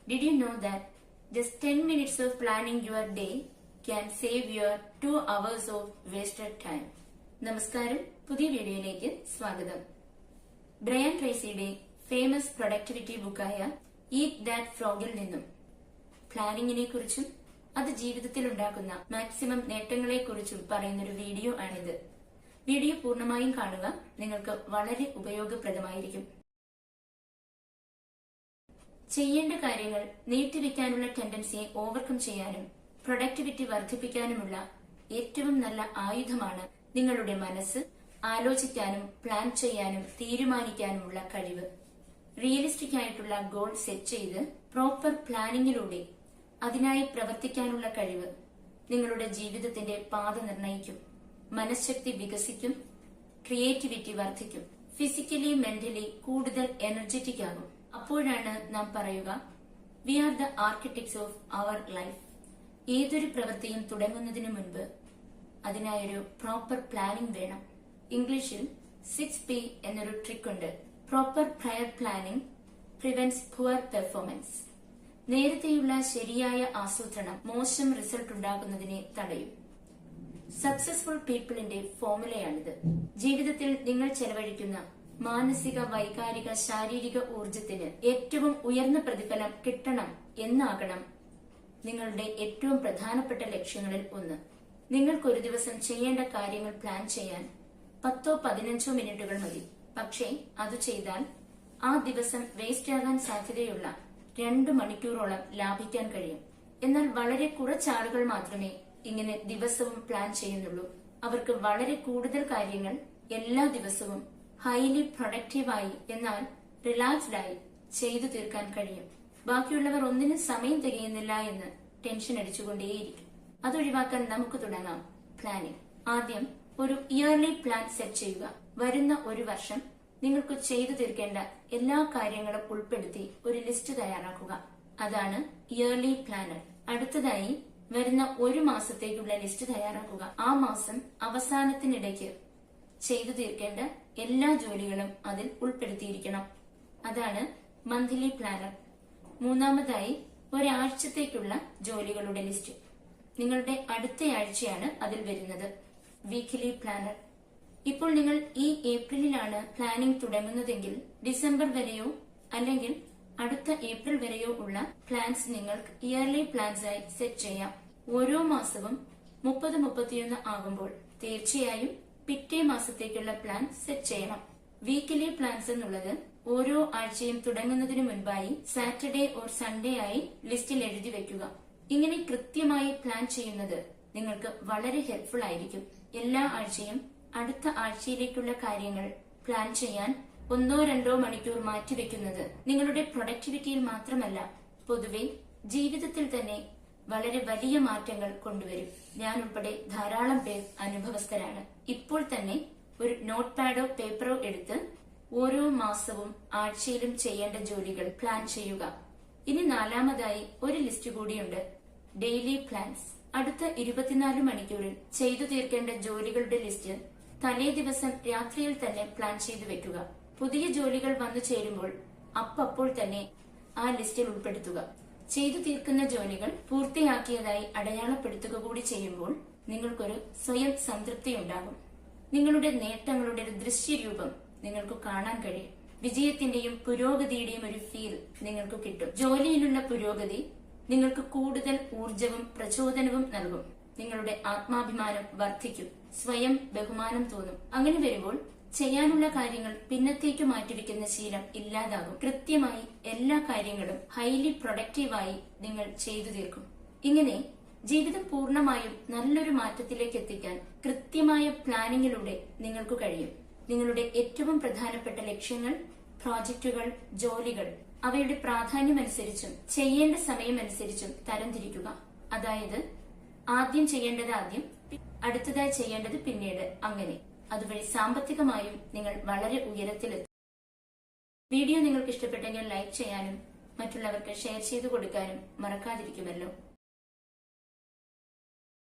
Did you know that just 10 minutes of planning your day can save your 2 hours of wasted time? നമസ്കാരം, പുതിയ വീഡിയോയിലേക്ക് സ്വാഗതം. Brian ട്രേസിയുടെ famous productivity ബുക്കായ eat that ഫ്രോഗിൽ നിന്നും പ്ലാനിങ്ങിനെ കുറിച്ചും അത് ജീവിതത്തിൽ ഉണ്ടാക്കുന്ന മാക്സിമം നേട്ടങ്ങളെ കുറിച്ചും പറയുന്നൊരു വീഡിയോ ആണിത്. വീഡിയോ പൂർണ്ണമായും കാണുക, നിങ്ങൾക്ക് വളരെ ഉപയോഗപ്രദമായിരിക്കും. ചെയ്യേണ്ട കാര്യങ്ങൾ നീട്ടിവെക്കാനുള്ള ടെൻഡൻസിയെ ഓവർകം ചെയ്യാനും പ്രൊഡക്ടിവിറ്റി വർദ്ധിപ്പിക്കാനുമുള്ള ഏറ്റവും നല്ല ആയുധമാണ് നിങ്ങളുടെ മനസ്സ്, ആലോചിക്കാനും പ്ലാൻ ചെയ്യാനും തീരുമാനിക്കാനുമുള്ള കഴിവ്. റിയലിസ്റ്റിക് ആയിട്ടുള്ള ഗോൾ സെറ്റ് ചെയ്ത് പ്രോപ്പർ പ്ലാനിങ്ങിലൂടെ അതിനായി പ്രവർത്തിക്കാനുള്ള കഴിവ് നിങ്ങളുടെ ജീവിതത്തിന്റെ പാത നിർണയിക്കും. മനഃശക്തി വികസിക്കും, ക്രിയേറ്റിവിറ്റി വർദ്ധിക്കും, ഫിസിക്കലി മെന്റലി കൂടുതൽ എനർജറ്റിക് ആകും. അപ്പോഴാണ് നാം പറയുക, we are the architects of our life. ഏതൊരു പ്രവൃത്തിയും തുടങ്ങുന്നതിന് മുൻപ് അതിനായൊരു പ്രോപ്പർ പ്ലാനിംഗ് വേണം. ഇംഗ്ലീഷിൽ 6P എന്നൊരു ട്രിക്ക് ഉണ്ട്. Proper prior planning prevents poor performance. നേരത്തെയുള്ള ശരിയായ ആസൂത്രണം മോശം റിസൾട്ട് ഉണ്ടാകുന്നതിനെ തടയും. സക്സസ്ഫുൾ പീപ്പിളിന്റെ ഫോർമുലയാണിത്. ജീവിതത്തിൽ നിങ്ങൾ ചെലവഴിക്കുന്ന മാനസിക, വൈകാരിക, ശാരീരിക ഊർജത്തിന് ഏറ്റവും ഉയർന്ന പ്രതിഫലം കിട്ടണം എന്നാകണം നിങ്ങളുടെ ഏറ്റവും പ്രധാനപ്പെട്ട ലക്ഷ്യങ്ങളിൽ ഒന്ന്. നിങ്ങൾക്കൊരു ദിവസം ചെയ്യേണ്ട കാര്യങ്ങൾ പ്ലാൻ ചെയ്യാൻ 10-15 മിനിറ്റുകൾ മതി. പക്ഷേ അത് ചെയ്താൽ ആ ദിവസം വേസ്റ്റ് ആകാൻ സാധ്യതയുള്ള 2 മണിക്കൂറോളം ലാഭിക്കാൻ കഴിയും. എന്നാൽ വളരെ കുറച്ചാളുകൾ മാത്രമേ ഇങ്ങനെ ദിവസവും പ്ലാൻ ചെയ്യുന്നുള്ളൂ. അവർക്ക് വളരെ കൂടുതൽ കാര്യങ്ങൾ എല്ലാ ദിവസവും ഹൈലി പ്രൊഡക്റ്റീവായി എന്നാൽ റിലാക്സ്ഡ് ആയി ചെയ്തു തീർക്കാൻ കഴിയും. ബാക്കിയുള്ളവർ ഒന്നിനും സമയം തികയുന്നില്ല എന്ന് ടെൻഷൻ അടിച്ചുകൊണ്ടേയിരിക്കും. അതൊഴിവാക്കാൻ നമുക്ക് തുടങ്ങാം പ്ലാനിംഗ്. ആദ്യം ഒരു ഇയർലി പ്ലാൻ സെറ്റ് ചെയ്യുക. വരുന്ന ഒരു വർഷം നിങ്ങൾക്ക് ചെയ്തു തീർക്കേണ്ട എല്ലാ കാര്യങ്ങളും ഉൾപ്പെടുത്തി ഒരു ലിസ്റ്റ് തയ്യാറാക്കുക. അതാണ് ഇയർലി പ്ലാനർ. അടുത്തതായി വരുന്ന ഒരു മാസത്തേക്കുള്ള ലിസ്റ്റ് തയ്യാറാക്കുക. ആ മാസം അവസാനത്തിനിടയ്ക്ക് ചെയ്തു തീർക്കേണ്ട എല്ലാ ജോലികളും അതിൽ ഉൾപ്പെടുത്തിയിരിക്കണം. അതാണ് മന്ത്ലി പ്ലാനർ. മൂന്നാമതായി ഒരാഴ്ചത്തേക്കുള്ള ജോലികളുടെ ലിസ്റ്റ്. നിങ്ങളുടെ അടുത്ത ആഴ്ചയാണ് അതിൽ വരുന്നത്. Weekly planner. ഇപ്പോൾ നിങ്ങൾ ഈ ഏപ്രിലിലാണ് പ്ലാനിംഗ് തുടങ്ങുന്നതെങ്കിൽ ഡിസംബർ വരെയോ അല്ലെങ്കിൽ അടുത്ത ഏപ്രിൽ വരെയോ ഉള്ള പ്ലാൻസ് നിങ്ങൾക്ക് ഇയർലി പ്ലാൻസ് ആയി സെറ്റ് ചെയ്യാം. ഓരോ മാസവും 30-31 ആകുമ്പോൾ തീർച്ചയായും പിറ്റേ മാസത്തേക്കുള്ള പ്ലാൻ സെറ്റ് ചെയ്യണം. വീക്കിലി പ്ലാൻസ് എന്നുള്ളത് ഓരോ ആഴ്ചയും തുടങ്ങുന്നതിന് മുൻപായി സാറ്റർഡേ ഓർ സൺഡേ ആയി ലിസ്റ്റിൽ എഴുതി വെക്കുക. ഇങ്ങനെ കൃത്യമായി പ്ലാൻ ചെയ്യുന്നത് നിങ്ങൾക്ക് വളരെ ഹെൽപ്ഫുൾ ആയിരിക്കും. എല്ലാ ആഴ്ചയും അടുത്ത ആഴ്ചയിലേക്കുള്ള കാര്യങ്ങൾ പ്ലാൻ ചെയ്യാൻ 1-2 മണിക്കൂർ മാറ്റിവെക്കുന്നത് നിങ്ങളുടെ പ്രൊഡക്ടിവിറ്റിയിൽ മാത്രമല്ല, പൊതുവെ ജീവിതത്തിൽ തന്നെ വളരെ വലിയ മാറ്റങ്ങൾ കൊണ്ടുവരും. ഞാൻ ഉൾപ്പെടെ ധാരാളം പേർ അനുഭവസ്ഥരാണ്. ഇപ്പോൾ തന്നെ ഒരു നോട്ട് പാഡോ പേപ്പറോ എടുത്ത് ഓരോ മാസവും ആഴ്ചയിലും ചെയ്യേണ്ട ജോലികൾ പ്ലാൻ ചെയ്യുക. ഇനി നാലാമതായി ഒരു ലിസ്റ്റ് കൂടിയുണ്ട്, ഡെയിലി പ്ലാൻസ്. അടുത്ത 24 മണിക്കൂറിൽ ചെയ്തു തീർക്കേണ്ട ജോലികളുടെ ലിസ്റ്റ് തലേ ദിവസം രാത്രിയിൽ തന്നെ പ്ലാൻ ചെയ്തു വെക്കുക. പുതിയ ജോലികൾ വന്നു ചേരുമ്പോൾ അപ്പോൾ തന്നെ ആ ലിസ്റ്റിൽ ഉൾപ്പെടുത്തുക. ചെയ്തു തീർക്കുന്ന ജോലികൾ പൂർത്തിയാക്കിയതായി അടയാളപ്പെടുത്തുക കൂടി ചെയ്യുമ്പോൾ നിങ്ങൾക്കൊരു സ്വയം സംതൃപ്തി ഉണ്ടാകും. നിങ്ങളുടെ നേട്ടങ്ങളുടെ ഒരു ദൃശ്യരൂപം നിങ്ങൾക്ക് കാണാൻ കഴിയും. വിജയത്തിന്റെയും പുരോഗതിയുടെയും ഒരു ഫീൽ നിങ്ങൾക്ക് കിട്ടും. ജോലിയിലുള്ള പുരോഗതി നിങ്ങൾക്ക് കൂടുതൽ ഊർജവും പ്രചോദനവും നൽകും. നിങ്ങളുടെ ആത്മാഭിമാനം വർദ്ധിക്കും, സ്വയം ബഹുമാനം തോന്നും. അങ്ങനെ വരുമ്പോൾ ചെയ്യാനുള്ള കാര്യങ്ങൾ പിന്നത്തേക്ക് മാറ്റിവെക്കുന്ന ശീലം ഇല്ലാതാകും. കൃത്യമായി എല്ലാ കാര്യങ്ങളും ഹൈലി പ്രൊഡക്റ്റീവായി നിങ്ങൾ ചെയ്തു തീർക്കും. ഇങ്ങനെ ജീവിതം പൂർണ്ണമായും നല്ലൊരു മാറ്റത്തിലേക്ക് എത്തിക്കാൻ കൃത്യമായ പ്ലാനിങ്ങിലൂടെ നിങ്ങൾക്ക് കഴിയും. നിങ്ങളുടെ ഏറ്റവും പ്രധാനപ്പെട്ട ലക്ഷ്യങ്ങൾ, പ്രോജക്റ്റുകൾ, ജോലികൾ അവയുടെ പ്രാധാന്യമനുസരിച്ചും ചെയ്യേണ്ട സമയമനുസരിച്ചും തരംതിരിക്കുക. അതായത് ആദ്യം ചെയ്യേണ്ടത് ആദ്യം, അടുത്തതായി ചെയ്യേണ്ടത് പിന്നീട്. അങ്ങനെ അതുവഴി സാമ്പത്തികമായും നിങ്ങൾ വളരെ ഉയരത്തിലെത്തും. വീഡിയോ നിങ്ങൾക്ക് ഇഷ്ടപ്പെട്ടെങ്കിൽ ലൈക്ക് ചെയ്യാനും മറ്റുള്ളവർക്ക് ഷെയർ ചെയ്തു കൊടുക്കാനും മറക്കാതിരിക്കുമല്ലോ.